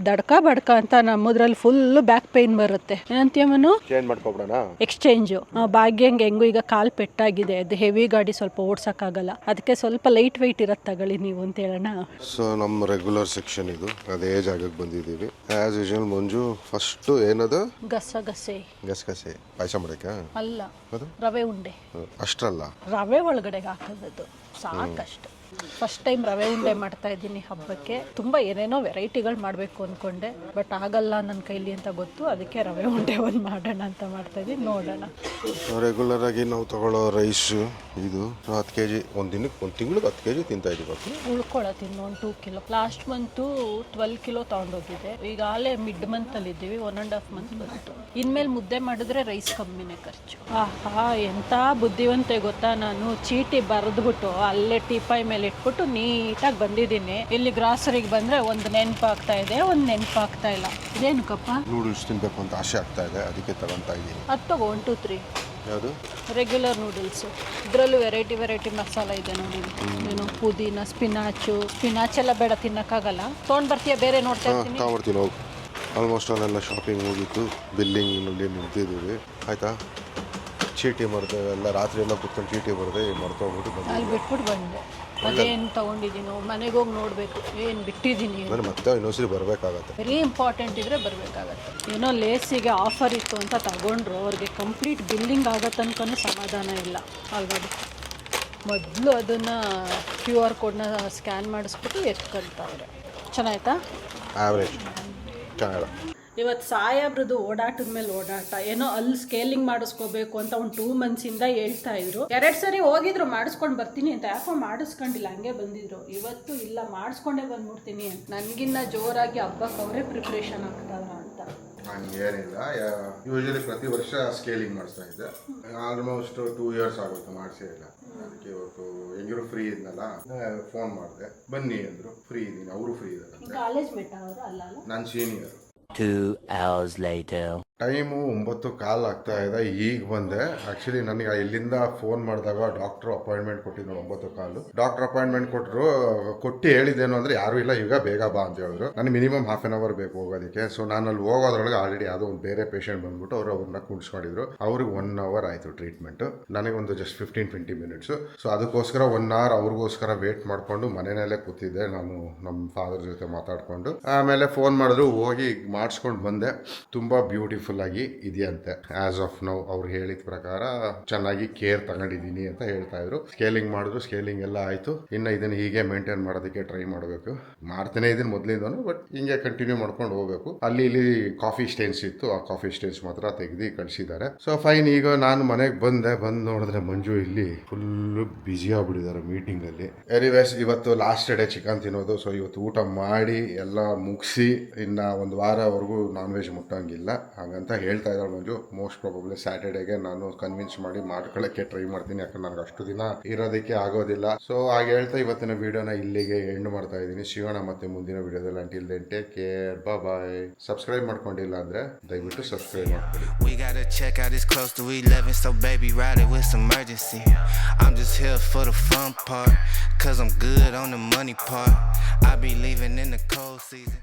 ಬಡ್ಕ ಅಂತ ನಮ್ಮದ್ರಲ್ಲಿ ಫುಲ್ ಬ್ಯಾಕ್ ಪೇನ್ ಬರುತ್ತೆ. ಏನಂತೀಯ ಮನು? ಎಕ್ಸ್ಚೇಂಜು. ಭಾಗ್ಯಂಗೆ ಹೆಂಗು ಈಗ ಕಾಲ್ ಪೆಟ್ಟಾಗಿದೆ, ಅದು ಹೆವಿ ಗಾಡಿ ಸ್ವಲ್ಪ ಓಡ್ಸಕ್ಕಾಗಲ್ಲ, ಅದಕ್ಕೆ ಸ್ವಲ್ಪ ಲೈಟ್ ವೆಯ್ಟ್ ಇರತ್ತೆ ತಗೊಳ್ಳಿ ನೀವು ಅಂತ ಹೇಳೋಣ. ಸೊ ನಮ್ಮ ರೆಗ್ಯುಲರ್ ಸೆಕ್ಷನ್ ಇದು, ಅದೇ ಜಾಗಕ್ಕೆ ಬಂದಿದ್ದೀವಿ. ಆಸ್ ಯೂಶುವಲ್ ಮಂಜು ಫಸ್ಟ್ ಏನದು ಗಸಗಸೆ ಪಾಯಸ ಮಾಡಕ್ಕೆ ಅಲ್ಲ, ರವೆ ಉಂಡೆ. ಅಷ್ಟಲ್ಲ, ರವೆ ಒಳಗಡೆ ಹಾಕೋದು ಸಾಕಷ್ಟು. ಫಸ್ಟ್ ಟೈಮ್ ರವೆ ಉಂಡೆ ಮಾಡ್ತಾ ಇದ್ದೀನಿ ಹಬ್ಬಕ್ಕೆ. ತುಂಬ ಏನೇನೋ ವೆರೈಟಿಗಳು ಮಾಡಬೇಕು ಅಂದ್ಕೊಂಡೆ, ಬಟ್ ಆಗಲ್ಲ ನನ್ನ ಕೈಲಿ ಅಂತ ಗೊತ್ತು. ಅದಕ್ಕೆ ರವೆ ಉಂಡೆ ಒಂದು ಮಾಡೋಣ ಅಂತ ಮಾಡ್ತಾ ಇದ್ದೀನಿ, ನೋಡೋಣ. ರೆಗ್ಯುಲರ್ ಆಗಿ ನಾವು ತಗೊಳ್ಳೋ ರೈಸ್ ಇದು 10 kg, ಒಂದು ದಿನಕ್ಕೆ 1 ತಿಂಗಳಿಗೆ 10 kg ತಿಂತಾ ಇದೀವಿ. ಉಳ್ಕೊಳತ್ತೀನಿ ಒಂದು 2 ಕಿಲೋ. ಲಾಸ್ಟ್ ಮಂತು 12 ಕಿಲೋ ತೊಗೊಂಡೋಗಿದ್ದೆ. ಈಗಾಗಲೇ ಮಿಡ್ ಮಂತಲ್ಲಿ ಇದ್ದೀವಿ, 1.5 ಮಂತ್ ಬಂತು. ಇನ್ಮೇಲೆ ಮುದ್ದೆ ಮಾಡಿದ್ರೆ ರೈಸ್ ಕಮ್ಮಿನೇ ಖರ್ಚು. ಎಂಥ ಬುದ್ಧಿವಂತೆ ಗೊತ್ತಾ ನಾನು. ಚೀಟಿ ಬರೆದ್ಬಿಟ್ಟು ಅಲ್ಲೇ ಟೀಪಾಯ್ ಮೇಲೆ ಮೇಲೆ ಇಟ್ಬಿಟ್ಟು ನೀಟಾಗಿ ಬಂದಿದ್ದೀನಿ. ಇಲ್ಲಿ ಗ್ರಾಸರಿಗೆ ಬಂದರೆ ಒಂದು ನೆನಪಾಗ್ತಾ ಇದೆ, ಒಂದು ನೆನಪಾಗ್ತಾ ಇಲ್ಲ. ಇದೇನು ಕಪ್ಪ? ನೂಡಲ್ಸ್ ತಿನ್ಬೇಕು ಅಂತ ಆಸೆ ಆಗ್ತಾ ಇದೆ, ಅದಕ್ಕೆ ತಗೊತಾ ಇದ್ದೀನಿ. ಅದು ತಗೋ 1 2 3 ಯಾವುದು? Regular noodles. ಇದರಲ್ಲೂ ವೆರೈಟಿ ಮಸಾಲ ಇದೆ ನೋಡಿ. ಏನು ಪುದೀನ, ಸ್ಪಿನಾಚ್ ಎಲ್ಲ ಬೇಡ, ತಿನ್ನೋಕ್ಕಾಗಲ್ಲ. ತೊಗೊಂಡು ಬರ್ತೀಯ? ಬೇರೆ ನೋಡ್ತಾ ಇರ್ತೀನಿ. ತಗೊಳ್ತೀನಿ ಹೋಗಿ. ಆಲ್ಮೋಸ್ಟ್ ಅಲ್ಲೆಲ್ಲ ಶಾಪಿಂಗ್ ಮುಗೀತು, ಬಿಲ್ಲಿಂಗ್ನಲ್ಲಿ ನಿಂತಿದ್ದೀವಿ. ಆಯಿತಾ? ಚೀಟಿ ಬರೆದೆ, ಎಲ್ಲ ರಾತ್ರಿ ಎಲ್ಲ ಕುತ್ಕೊಂಡು ಚೀಟಿ ಬರೆದೆ ಮರ್ತೋಗ್ಬಿಟ್ಟು ಬಂದೆ. ಅಲ್ಲಿ ಬಿಟ್ಬಿಟ್ಟು ಬಂದೆ. ಅದೇನು ತೊಗೊಂಡಿದ್ದೀನಿ, ಮನೆಗೆ ಹೋಗಿ ನೋಡಬೇಕು ಏನು ಬಿಟ್ಟಿದ್ದೀನಿ. ಆಮೇಲೆ ಮತ್ತೆ ಇನ್ನೊಂದ್ಸರಿ ಬರಬೇಕಾಗತ್ತೆ. ವೆರಿ ಇಂಪಾರ್ಟೆಂಟ್ ಇದ್ದರೆ ಬರಬೇಕಾಗತ್ತೆ. ಏನೋ ಲೇಸಿಗೆ ಆಫರ್ ಇತ್ತು ಅಂತ ತಗೊಂಡ್ರು, ಅವ್ರಿಗೆ ಕಂಪ್ಲೀಟ್ ಬಿಲ್ಲಿಂಗ್ ಆಗೋ ತನಕನೂ ಸಮಾಧಾನ ಇಲ್ಲ. ಆಲ್ರೆಡಿ ಮೊದಲು ಅದನ್ನು QR ಕೋಡ್ನ ಸ್ಕ್ಯಾನ್ ಮಾಡಿಸ್ಬಿಟ್ಟು ಎತ್ಕೊಳ್ತಾವ್ರೆ. ಚೆನ್ನಾಯ್ತಾ? ಆವ್ರೇಜ್ ಚೆನ್ನಾಗಿಲ್ಲ. ಇವತ್ತು ಸಾಹೇಬ್ರದ್ದು ಓಡಾಟದ ಮೇಲೆ ಓಡಾಟ. ಏನೋ ಅಲ್ಲಿ ಸ್ಕೇಲಿಂಗ್ ಮಾಡಿಸ್ಕೋಬೇಕು ಅಂತ ಒಂದು 2 ಮಂತ್ಸಿಂದ ಹೇಳ್ತಾ ಇದ್ರು. 2 ಸರಿ ಹೋಗಿದ್ರು ಮಾಡಿಸ್ಕೊಂಡು ಬರ್ತೀನಿ ಅಂತ, ಯಾಕೋ ಮಾಡಿಸ್ಕೊಂಡಿಲ್ಲ, ಹಂಗೆ ಬಂದಿದ್ರು. ಇವತ್ತು ಇಲ್ಲ, ಮಾಡಿಸ್ಕೊಂಡೇ ಬಂದ್ಬಿಡ್ತೀನಿ ಅಂತ. ನನಗಿನ್ನ ಜೋರಾಗಿ ಹಬ್ಬಕ್ಕೆ ಅವರೇ ಪ್ರಿಪ್ರೇಷನ್ ಆಗ್ತಾವ್ರ ಅಂತ. ಹಂಗೇನಿಲ್ಲ, ಯೂಶಲಿ ಪ್ರತಿ ವರ್ಷ ಸ್ಕೇಲಿಂಗ್ ಮಾಡಿಸ್ತಾ ಇದ್ದೆ. ಆಲ್ಮೋಸ್ಟ್ 2 ಇಯರ್ಸ್ ಆಗುತ್ತೆ ಮಾಡಿಸೇ ಇಲ್ಲ. ಅದಕ್ಕೆ ಇವತ್ತು ಹೆಂಗಿರೋ ಫ್ರೀ ಇದ್ನಲ್ಲ, ಫೋನ್ ಮಾಡಿದೆ, ಬನ್ನಿ ಅಂದರು. ಫ್ರೀ ಇದ್ದೀನಿ, ಅವರು ಫ್ರೀ ಇದ್ದಾರೆ. ಕಾಲೇಜ್ ಮೇಟ್ ಅವರು ಅಲ್ಲ? ನಾನು ಸೀನಿಯರ್. 2 hours later. ಟೈಮು 9:15 ಆಗ್ತಾ ಇದೆ. ಈಗ ಬಂದೆ. ಆ್ಯಕ್ಚುಲಿ ನನಗೆ ಇಲ್ಲಿಂದ ಫೋನ್ ಮಾಡಿದಾಗ ಡಾಕ್ಟ್ರು ಅಪಾಯಿಂಟ್ಮೆಂಟ್ ಕೊಟ್ಟಿದ್ರು 9:15. ಡಾಕ್ಟ್ರ್ ಅಪಾಯಿಂಟ್ಮೆಂಟ್ ಕೊಟ್ಟು ಹೇಳಿದ್ದೇನು ಅಂದರೆ ಯಾರೂ ಇಲ್ಲ, ಈಗ ಬೇಗ ಬಾ ಅಂತ ಹೇಳಿದ್ರು. ನನಗೆ ಮಿನಿಮಮ್ ½ an hour ಬೇಕು ಹೋಗೋದಕ್ಕೆ. ಸೊ ನಾನು ಅಲ್ಲಿ ಹೋಗೋದ್ರೊಳಗೆ ಆಲ್ರೆಡಿ ಯಾವುದೋ ಒಂದು ಬೇರೆ ಪೇಷಂಟ್ ಬಂದ್ಬಿಟ್ಟು ಅವ್ರನ್ನ ಕುಣಿಸ್ಕೊಂಡಿದ್ರು. ಅವ್ರಿಗೆ 1 hour ಆಯಿತು ಟ್ರೀಟ್ಮೆಂಟು, ನನಗೊಂದು ಜಸ್ಟ್ 15-20 ಮಿನಿಟ್ಸು. ಸೊ ಅದಕ್ಕೋಸ್ಕರ 1 hour ಅವ್ರಿಗೋಸ್ಕರ ವೇಟ್ ಮಾಡಿಕೊಂಡು ಮನೆಯಲ್ಲೇ ಕೂತಿದ್ದೆ ನಾನು, ನಮ್ಮ ಫಾದರ್ ಜೊತೆ ಮಾತಾಡಿಕೊಂಡು. ಆಮೇಲೆ ಫೋನ್ ಮಾಡಿದ್ರು, ಹೋಗಿ ಮಾಡಿಸ್ಕೊಂಡು ಬಂದೆ. ತುಂಬ ಬ್ಯೂಟಿಫುಲ್ ಆಗಿ ಇದೆಯಂತೆ ಆಸ್ ಆಫ್ ನೌ. ಅವ್ರು ಹೇಳಿದ ಪ್ರಕಾರ ಚೆನ್ನಾಗಿ ಕೇರ್ ತಗೊಂಡಿದ್ದೀನಿ ಅಂತ ಹೇಳ್ತಾ ಇದ್ರು. ಸ್ಕೇಲಿಂಗ್ ಮಾಡಿದ್ರು, ಸ್ಕೇಲಿಂಗ್ ಎಲ್ಲ ಆಯಿತು. ಇನ್ನು ಇದನ್ನು ಹೀಗೆ ಮೇಂಟೈನ್ ಮಾಡೋದಕ್ಕೆ ಟ್ರೈ ಮಾಡಬೇಕು. ಮಾಡ್ತಾನೆ ಇದನ್ನು ಮೊದಲಿಂದನು, ಬಟ್ ಹಿಂಗೆ ಕಂಟಿನ್ಯೂ ಮಾಡ್ಕೊಂಡು ಹೋಗಬೇಕು. ಅಲ್ಲಿ ಇಲ್ಲಿ ಕಾಫಿ ಸ್ಟೇನ್ಸ್ ಇತ್ತು, ಆ ಕಾಫಿ ಸ್ಟೇನ್ಸ್ ಮಾತ್ರ ತೆಗೆದು ಕಳಿಸಿದ್ದಾರೆ. So fine. ಈಗ ನಾನು ಮನೆಗೆ ಬಂದು ನೋಡಿದ್ರೆ ಮಂಜು ಇಲ್ಲಿ ಫುಲ್ಲು ಬ್ಯುಸಿ ಆಗ್ಬಿಟ್ಟಿದ್ದಾರೆ ಮೀಟಿಂಗಲ್ಲಿ. ಎನಿವೇಸ್, ಇವತ್ತು ಲಾಸ್ಟ್ ಡೇ ಚಿಕನ್ ತಿನ್ನೋದು. ಸೊ ಇವತ್ತು ಊಟ ಮಾಡಿ ಎಲ್ಲ ಮುಗಿಸಿ ಇನ್ನು 1 ವಾರವರೆಗೂ ನಾನ್ ವೆಜ್ ಮುಟ್ಟಂಗಿಲ್ಲ ಹಾಗಂತ ಹೇಳ್ತಾ ಇದ್ದಾಳೆ ಮಂಜು. ಮೋಸ್ಟ್ ಪ್ರಾಬಬ್ಲಿ ಸ್ಯಾಟರ್ಡೇಗೆ ನಾನು ಕನ್ವಿನ್ಸ್ ಮಾಡಿ ಮಾಡ್ಕೊಳ್ಳೋಕ್ಕೆ ಟ್ರೈ ಮಾಡ್ತೀನಿ, ಯಾಕಂದ್ರೆ ನನಗೆ ಅಷ್ಟು ದಿನ ಇರೋದಕ್ಕೆ ಆಗೋದಿಲ್ಲ. ಸೊ ಹಾಗೆ ಹೇಳ್ತಾ ಇವತ್ತಿನ ವಿಡಿಯೋನ ಇಲ್ಲಿಗೆ ಎಂಡ್ ಮಾಡ್ತಾ ಇದ್ದೀನಿ. ಸಿಗೋಣ ಮತ್ತೆ ಮುಂದಿನ ವಿಡಿಯೋದಲ್ಲಿ. ಅಂಟಿಲ್ ದೆನ್ ಟೇಕ್ ಕೇರ್, ಬಾಯ್. ಸಬ್ಸ್ಕ್ರೈಬ್ ಮಾಡ್ಕೊಂಡಿಲ್ಲ ಅಂದರೆ ದಯವಿಟ್ಟು ಸಬ್ಸ್ಕ್ರೈಬ್ ಮಾಡ್ಕೊಳ್ಳಿ. We gotta check out, it's close to 11, so baby ride it with some urgency. I'm just here for the fun part, cause I'm good on the money part. I be leaving in the cold season.